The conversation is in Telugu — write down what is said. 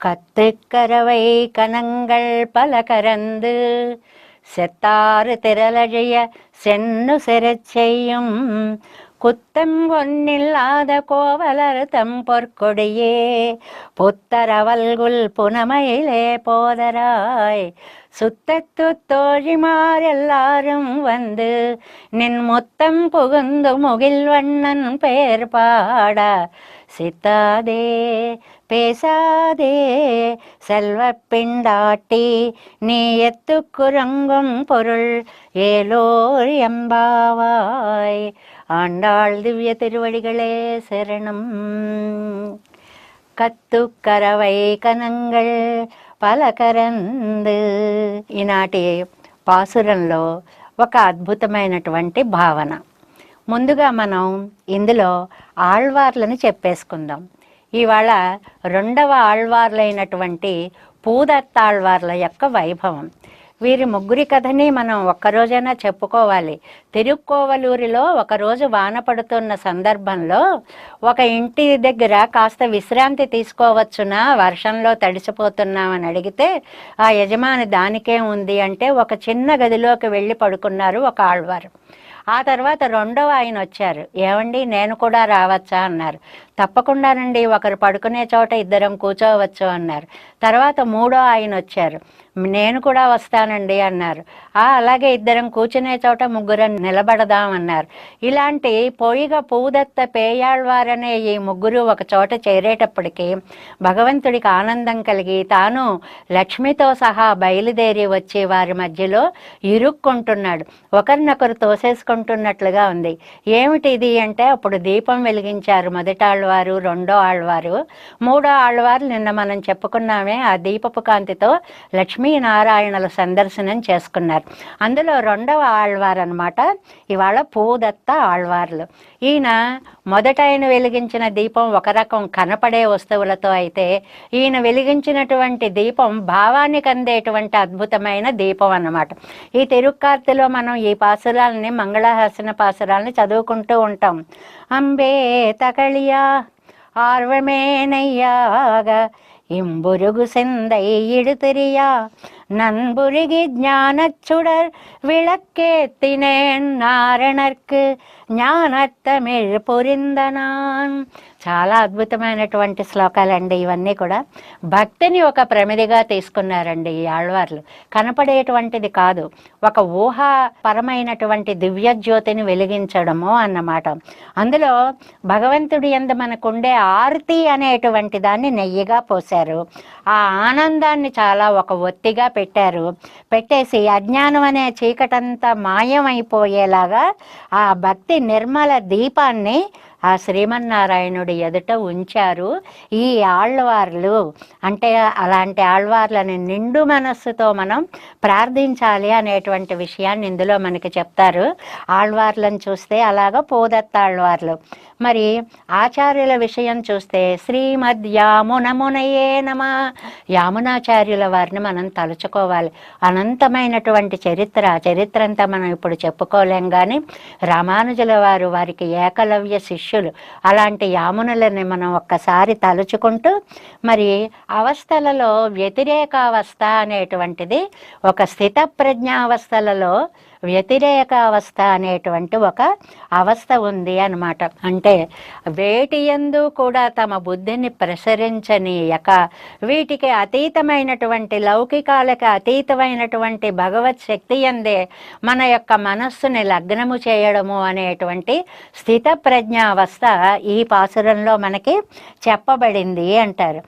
கத்துக்கரவை கனங்கள் பல கரந்து செத்தாறு திரளழிய சென்னு செரச் செய்யும் குத்தம் ஒன்னில்லாத கோவலர் தம் பொற்கொடியே புத்தரவல்குல் புனமையிலே போதராய் சுத்தத்து தோழிமாரெல்லாரும் வந்து நின் முத்தம் புகுந்து முகில்வண்ணன் பேர் பாட சித்தாதே பேசாதே செல்வ பிண்டாட்டி நீ எத்துக்குறங்கும் பொருள் ஏலோர் எம்பாவாய். ஆண்டாள் திவ்ய திருவடிகளே శరణం. కత్తుకరవై కనంగల్ పలకరందు. ఈనాటి పాసురంలో ఒక అద్భుతమైనటువంటి భావన. ముందుగా మనం ఇందులో ఆళ్వార్లను చెప్పేసుకుందాం. ఇవాళ రెండవ ఆళ్వార్లైనటువంటి పూదత్తాళ్వార్ల యొక్క వైభవం. వీరి ముగ్గురి కథని మనం ఒక్కరోజైనా చెప్పుకోవాలి. తిరుక్కోవలూరిలో ఒకరోజు వాన పడుతున్న సందర్భంలో ఒక ఇంటి దగ్గర కాస్త విశ్రాంతి తీసుకోవచ్చునా, వర్షంలో తడిసిపోతున్నామని అడిగితే ఆ యజమాని దానికే ఉంది అంటే ఒక చిన్న గదిలోకి వెళ్ళి పడుకున్నారు ఒక ఆళ్వారు. ఆ తర్వాత రెండవ ఆయన వచ్చారు. ఏమండి నేను కూడా రావచ్చా అన్నారు. తప్పకుండానండి, ఒకరు పడుకునే చోట ఇద్దరం కూర్చోవచ్చు అన్నారు. తర్వాత మూడో ఆయన వచ్చారు. నేను కూడా వస్తానండి అన్నారు. అలాగే ఇద్దరం కూర్చునే చోట ముగ్గురం నిలబడదామన్నారు. ఇలాంటి పొయ్యిగా పూదత్త పేయాళ్వారనే ఈ ముగ్గురు ఒక చోట చేరేటప్పటికీ భగవంతుడికి ఆనందం కలిగి తాను లక్ష్మితో సహా బయలుదేరి వచ్చి వారి మధ్యలో ఇరుక్కుంటున్నాడు. ఒకరినొకరు తోసేసుకుంటున్నట్లుగా ఉంది. ఏమిటి ఇది అంటే అప్పుడు దీపం వెలిగించారు మొదటి ఆళ్వారు, రెండో ఆళ్వారు, మూడో ఆళ్వారు. నిన్న మనం చెప్పుకున్నామే, ఆ దీపపు కాంతితో లక్ష్మీనారాయణల సందర్శనం చేసుకున్నారు. అందులో రెండవ ఆళ్వారు అనమాట ఇవాళ పూదత్త ఆళ్వార్లు. ఈయన మొదట ఆయన వెలిగించిన దీపం ఒక రకం కనపడే వస్తువులతో అయితే ఈయన వెలిగించినటువంటి దీపం భావానికి అందేటువంటి అద్భుతమైన దీపం అన్నమాట. ఈ తిరుక్కార్తిలో మనం ఈ పాసురాలని, మంగళహాసన పాసురాలని చదువుకుంటూ ఉంటాం. అంబే తకళియా ఆర్వమేనయ్యాగ இம்புருகு செந்தை இடுதிரியா நண்புருகி ஞானச்சுடர் விளக்கேத்தினேன் நாரணர்க்கு జ్ఞానత్తమిళ్ పురిందనాన్. చాలా అద్భుతమైనటువంటి శ్లోకాలండి ఇవన్నీ కూడా. భక్తిని ఒక ప్రమిదిగా తీసుకున్నారండి ఈ ఆళ్వార్లు. కనపడేటువంటిది కాదు, ఒక ఊహాపరమైనటువంటి దివ్యజ్యోతిని వెలిగించడము అన్నమాట. అందులో భగవంతుడి యందు మనకుండే ఆర్తి అనేటువంటి దాన్ని నెయ్యిగా పోశారు. ఆ ఆనందాన్ని చాలా ఒక ఒత్తిగా పెట్టారు. పెట్టేసి అజ్ఞానం అనే చీకటంతా మాయమైపోయేలాగా ఆ భక్తి నిర్మల దీపాన్ని ఆ శ్రీమన్నారాయణుడి ఎదుట ఉంచారు ఈ ఆళ్వార్లు. అంటే అలాంటి ఆళ్వార్లని నిండు మనస్సుతో మనం ప్రార్థించాలి అనేటువంటి విషయాన్ని ఇందులో మనకి చెప్తారు. ఆళ్వార్లను చూస్తే అలాగా పూదత్తాళ్వార్లు. మరి ఆచార్యుల విషయం చూస్తే శ్రీమద్ యామునమునయే నమ. యామునాచార్యుల వారిని మనం తలుచుకోవాలి. అనంతమైనటువంటి చరిత్ర అంతా మనం ఇప్పుడు చెప్పుకోలేం, కానీ రామానుజుల వారు, వారికి ఏకలవ్య శిష్యులు, అలాంటి యామునులని మనం ఒక్కసారి తలుచుకుంటూ, మరి అవస్థలలో వ్యతిరేకావస్థ అనేటువంటిది ఒక స్థిత ప్రజ్ఞావస్థలలో వ్యతిరేకావస్థ అనేటువంటి ఒక అవస్థ ఉంది అన్నమాట. అంటే వేటి యందు కూడా తమ బుద్ధిని ప్రసరించనీయక, వీటికి అతీతమైనటువంటి లౌకికాలకు అతీతమైనటువంటి భగవత్ శక్తి యందే మన యొక్క మనస్సుని లగ్నము చేయడము అనేటువంటి స్థిత ప్రజ్ఞావస్థ ఈ పాసురంలో మనకి చెప్పబడింది అంటారు.